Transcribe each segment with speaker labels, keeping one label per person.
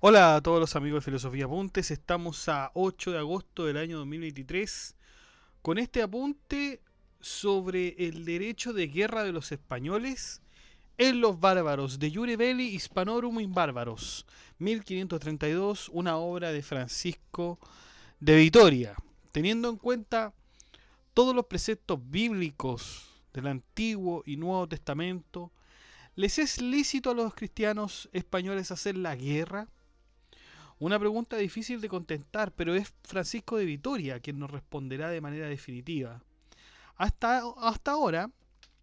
Speaker 1: Hola a todos los amigos de Filosofía Apuntes, estamos a 8 de agosto del año 2023 con este apunte sobre el derecho de guerra de los españoles en los bárbaros, de Iure Belli Hispanorum in Bárbaros, 1532, una obra de Francisco de Vitoria, teniendo en cuenta todos los preceptos bíblicos del Antiguo y Nuevo Testamento. ¿Les es lícito a los cristianos españoles hacer la guerra? Una pregunta difícil de contestar, pero es Francisco de Vitoria quien nos responderá de manera definitiva. Hasta ahora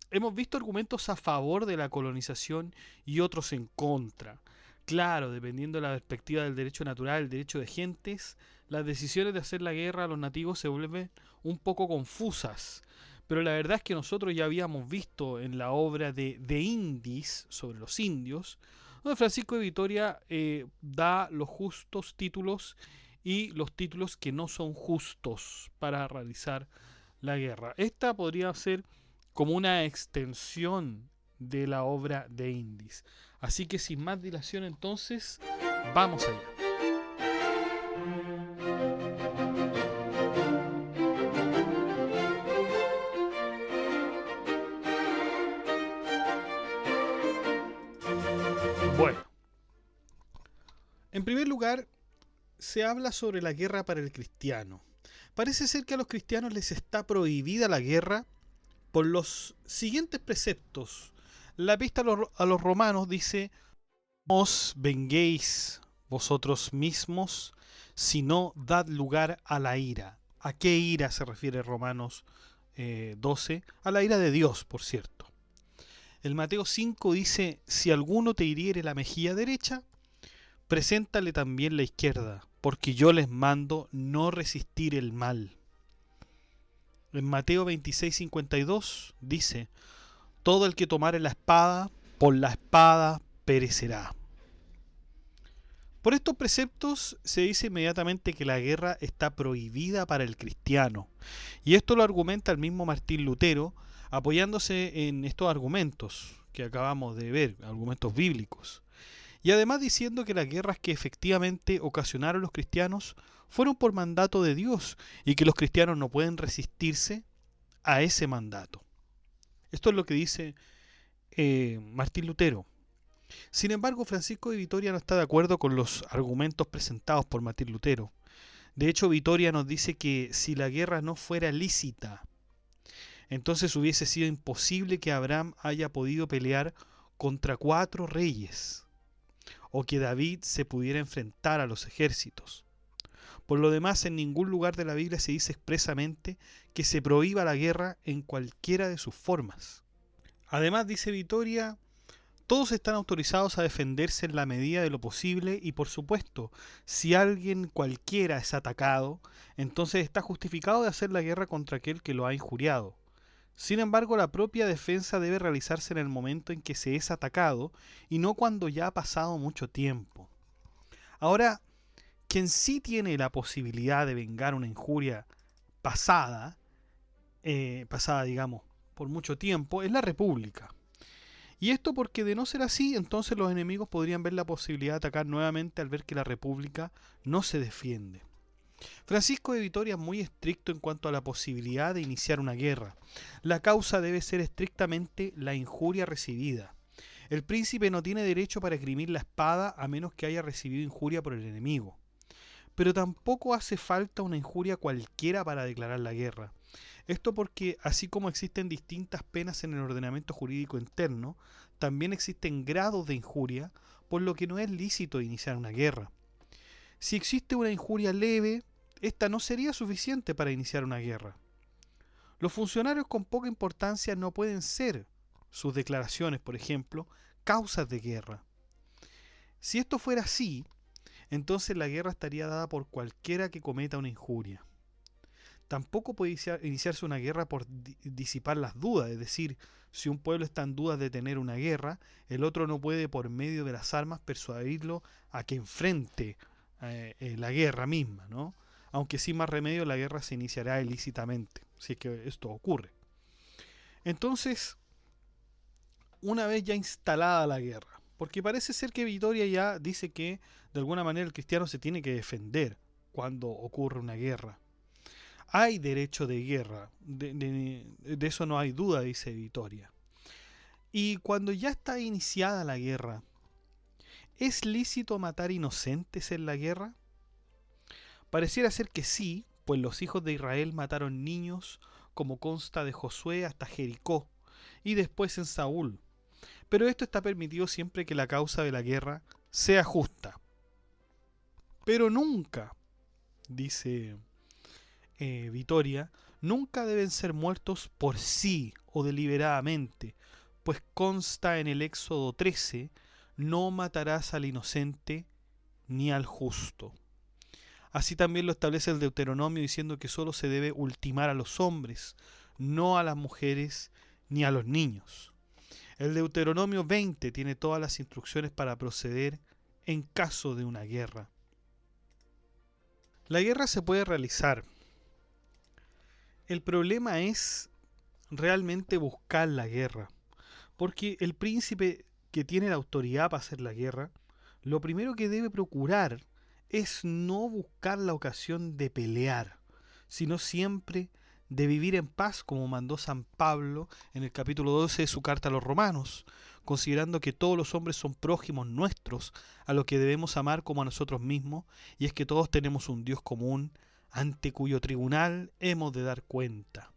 Speaker 1: hemos visto argumentos a favor de la colonización y otros en contra. Claro, dependiendo de la perspectiva del derecho natural, el derecho de gentes, las decisiones de hacer la guerra a los nativos se vuelven un poco confusas. Pero la verdad es que nosotros ya habíamos visto en la obra de Indis, sobre los indios, donde Francisco de Vitoria da los justos títulos y los títulos que no son justos para realizar la guerra. Esta podría ser como una extensión de la obra de Indis. Así que sin más dilación entonces, vamos allá. Bueno, en primer lugar, se habla sobre la guerra para el cristiano. Parece ser que a los cristianos les está prohibida la guerra por los siguientes preceptos. La epístola a los romanos dice: os venguéis vosotros mismos, si no dad lugar a la ira. ¿A qué ira se refiere Romanos 12? A la ira de Dios, por cierto. El Mateo 5 dice: si alguno te hiriere la mejilla derecha, preséntale también la izquierda, porque yo les mando no resistir el mal. En Mateo 26:52 dice: todo el que tomare la espada, por la espada perecerá. Por estos preceptos se dice inmediatamente que la guerra está prohibida para el cristiano. Y esto lo argumenta el mismo Martín Lutero, apoyándose en estos argumentos que acabamos de ver, argumentos bíblicos. Y además diciendo que las guerras que efectivamente ocasionaron los cristianos fueron por mandato de Dios y que los cristianos no pueden resistirse a ese mandato. Esto es lo que dice Martín Lutero. Sin embargo, Francisco de Vitoria no está de acuerdo con los argumentos presentados por Martín Lutero. De hecho, Vitoria nos dice que si la guerra no fuera lícita, entonces hubiese sido imposible que Abraham haya podido pelear contra 4 reyes, o que David se pudiera enfrentar a los ejércitos. Por lo demás, en ningún lugar de la Biblia se dice expresamente que se prohíba la guerra en cualquiera de sus formas. Además, dice Vitoria, todos están autorizados a defenderse en la medida de lo posible y, por supuesto, si alguien cualquiera es atacado, entonces está justificado de hacer la guerra contra aquel que lo ha injuriado. Sin embargo, la propia defensa debe realizarse en el momento en que se es atacado y no cuando ya ha pasado mucho tiempo. Ahora, quien sí tiene la posibilidad de vengar una injuria pasada, digamos, por mucho tiempo, es la República. Y esto porque de no ser así, entonces los enemigos podrían ver la posibilidad de atacar nuevamente al ver que la República no se defiende. Francisco de Vitoria es muy estricto en cuanto a la posibilidad de iniciar una guerra. La causa debe ser estrictamente la injuria recibida. El príncipe no tiene derecho para esgrimir la espada a menos que haya recibido injuria por el enemigo. Pero tampoco hace falta una injuria cualquiera para declarar la guerra. Esto porque, así como existen distintas penas en el ordenamiento jurídico interno, también existen grados de injuria, por lo que no es lícito iniciar una guerra. Si existe una injuria leve, esta no sería suficiente para iniciar una guerra. Los funcionarios con poca importancia no pueden ser, sus declaraciones, por ejemplo, causas de guerra. Si esto fuera así, entonces la guerra estaría dada por cualquiera que cometa una injuria. tampoco puede iniciarse una guerra por disipar las dudas. Es decir, si un pueblo está en dudas de tener una guerra, el otro no puede por medio de las armas persuadirlo a que enfrente la guerra misma, ¿no? Aunque sin más remedio la guerra se iniciará ilícitamente, si es que esto ocurre. Entonces, una vez ya instalada la guerra, porque parece ser que Vitoria ya dice que de alguna manera el cristiano se tiene que defender cuando ocurre una guerra. Hay derecho de guerra, de eso no hay duda, dice Vitoria. Y cuando ya está iniciada la guerra, ¿es lícito matar inocentes en la guerra? Pareciera ser que sí, pues los hijos de Israel mataron niños, como consta de Josué hasta Jericó, y después en Saúl. Pero esto está permitido siempre que la causa de la guerra sea justa. Pero nunca, dice Vitoria, nunca deben ser muertos por sí o deliberadamente, pues consta en el Éxodo 13, no matarás al inocente ni al justo. Así también lo establece el Deuteronomio diciendo que solo se debe ultimar a los hombres, no a las mujeres ni a los niños. El Deuteronomio 20 tiene todas las instrucciones para proceder en caso de una guerra. La guerra se puede realizar. El problema es realmente buscar la guerra, porque el príncipe que tiene la autoridad para hacer la guerra, lo primero que debe procurar es no buscar la ocasión de pelear, sino siempre de vivir en paz, como mandó San Pablo en el capítulo 12 de su carta a los romanos, considerando que todos los hombres son prójimos nuestros, a los que debemos amar como a nosotros mismos, y es que todos tenemos un Dios común, ante cuyo tribunal hemos de dar cuenta.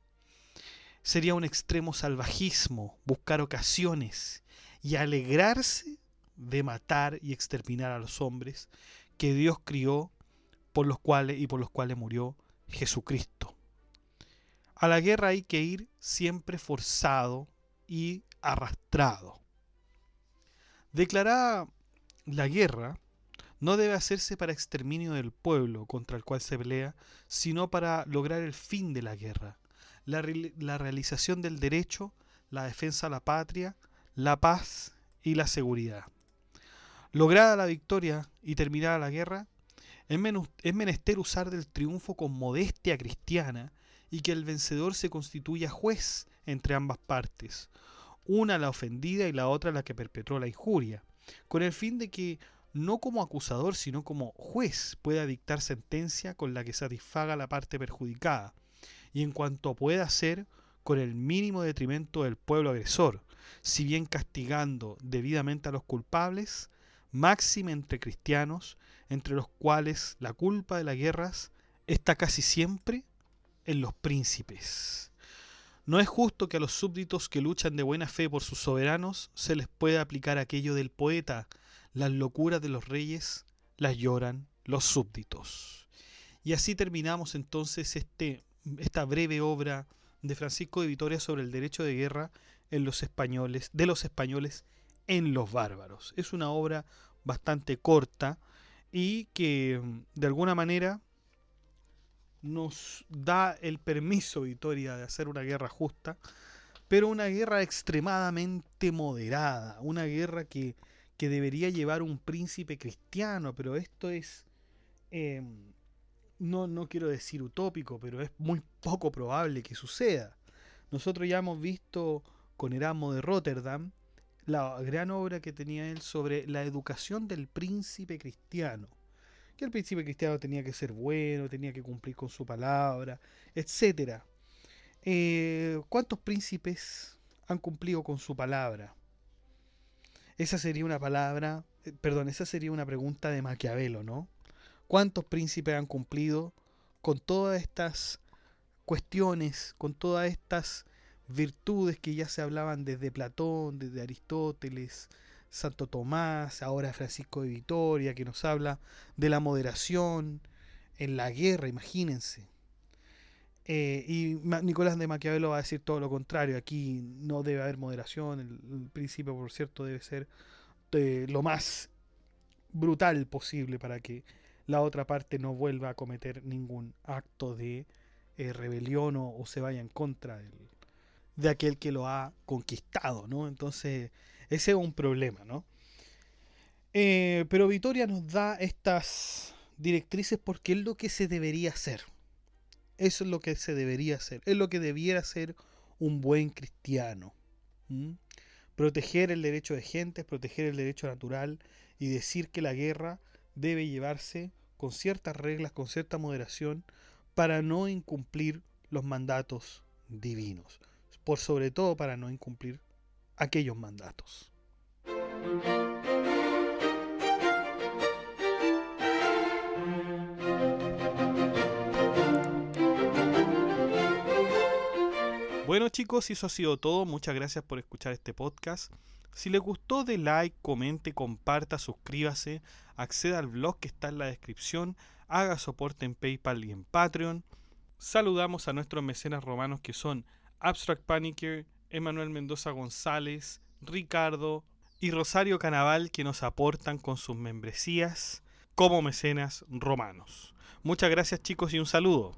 Speaker 1: Sería un extremo salvajismo buscar ocasiones y alegrarse de matar y exterminar a los hombres que Dios crió por los cuales murió Jesucristo. A la guerra hay que ir siempre forzado y arrastrado. Declarada la guerra no debe hacerse para exterminio del pueblo contra el cual se pelea, sino para lograr el fin de la guerra, la realización del derecho, la defensa de la patria, la paz y la seguridad. Lograda la victoria y terminada la guerra, es menester usar del triunfo con modestia cristiana y que el vencedor se constituya juez entre ambas partes, una la ofendida y la otra la que perpetró la injuria, con el fin de que no como acusador sino como juez pueda dictar sentencia con la que satisfaga a la parte perjudicada, y en cuanto pueda hacer con el mínimo detrimento del pueblo agresor, si bien castigando debidamente a los culpables, máxime entre cristianos, entre los cuales la culpa de las guerras está casi siempre en los príncipes. No es justo que a los súbditos que luchan de buena fe por sus soberanos se les pueda aplicar aquello del poeta: las locuras de los reyes las lloran los súbditos. Y así terminamos entonces esta breve obra de Francisco de Vitoria sobre el derecho de guerra en los españoles, de los españoles en los bárbaros. Es una obra bastante corta y que de alguna manera nos da el permiso, Vitoria, de hacer una guerra justa, pero una guerra extremadamente moderada, una guerra que debería llevar un príncipe cristiano, pero esto es, no quiero decir utópico, pero es muy poco probable que suceda. Nosotros ya hemos visto con Erasmo de Rotterdam la gran obra que tenía él sobre la educación del príncipe cristiano, que el príncipe cristiano tenía que ser bueno, tenía que cumplir con su palabra, etcétera. ¿Cuántos príncipes han cumplido con su palabra? Esa sería una esa sería una pregunta de Maquiavelo, ¿no? ¿Cuántos príncipes han cumplido con todas estas cuestiones, con todas estas virtudes que ya se hablaban desde Platón, desde Aristóteles, Santo Tomás, ahora Francisco de Vitoria, que nos habla de la moderación en la guerra, imagínense? Y Nicolás de Maquiavelo va a decir todo lo contrario: aquí no debe haber moderación, el principio, por cierto, debe ser lo más brutal posible para que la otra parte no vuelva a cometer ningún acto de rebelión o se vaya en contra de aquel que lo ha conquistado, ¿no? Entonces, ese es un problema, ¿no? Pero Vitoria nos da estas directrices porque es lo que se debería hacer. Eso es lo que se debería hacer. Es lo que debiera ser un buen cristiano. ¿Mm? Proteger el derecho de gentes, proteger el derecho natural y decir que la guerra debe llevarse con ciertas reglas, con cierta moderación, para no incumplir los mandatos divinos. Por sobre todo para no incumplir aquellos mandatos. Bueno chicos, eso ha sido todo. Muchas gracias por escuchar este podcast. Si les gustó, de like, comente, comparta, suscríbase, acceda al blog que está en la descripción, haga soporte en PayPal y en Patreon. Saludamos a nuestros mecenas romanos que son Abstract Panicker, Emanuel Mendoza González, Ricardo y Rosario Canaval, que nos aportan con sus membresías como mecenas romanos. Muchas gracias chicos y un saludo.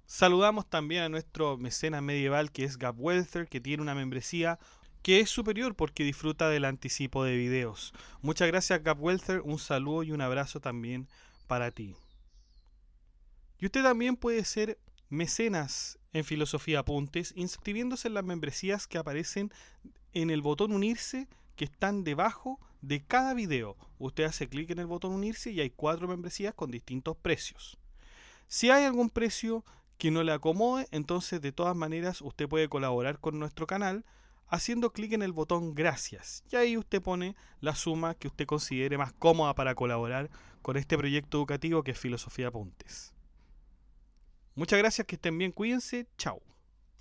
Speaker 1: Saludamos también a nuestro mecenas medieval que es Gab Welther, que tiene una membresía que es superior porque disfruta del anticipo de videos. Muchas gracias Gab Welther, un saludo y un abrazo también para ti. Y usted también puede ser mecenas en Filosofía Apuntes inscribiéndose en las membresías que aparecen en el botón unirse que están debajo de cada video. Usted hace clic en el botón unirse y hay 4 membresías con distintos precios. Si hay algún precio que no le acomode, entonces de todas maneras usted puede colaborar con nuestro canal haciendo clic en el botón gracias y ahí usted pone la suma que usted considere más cómoda para colaborar con este proyecto educativo que es Filosofía Apuntes. Muchas gracias, que estén bien, cuídense, chao.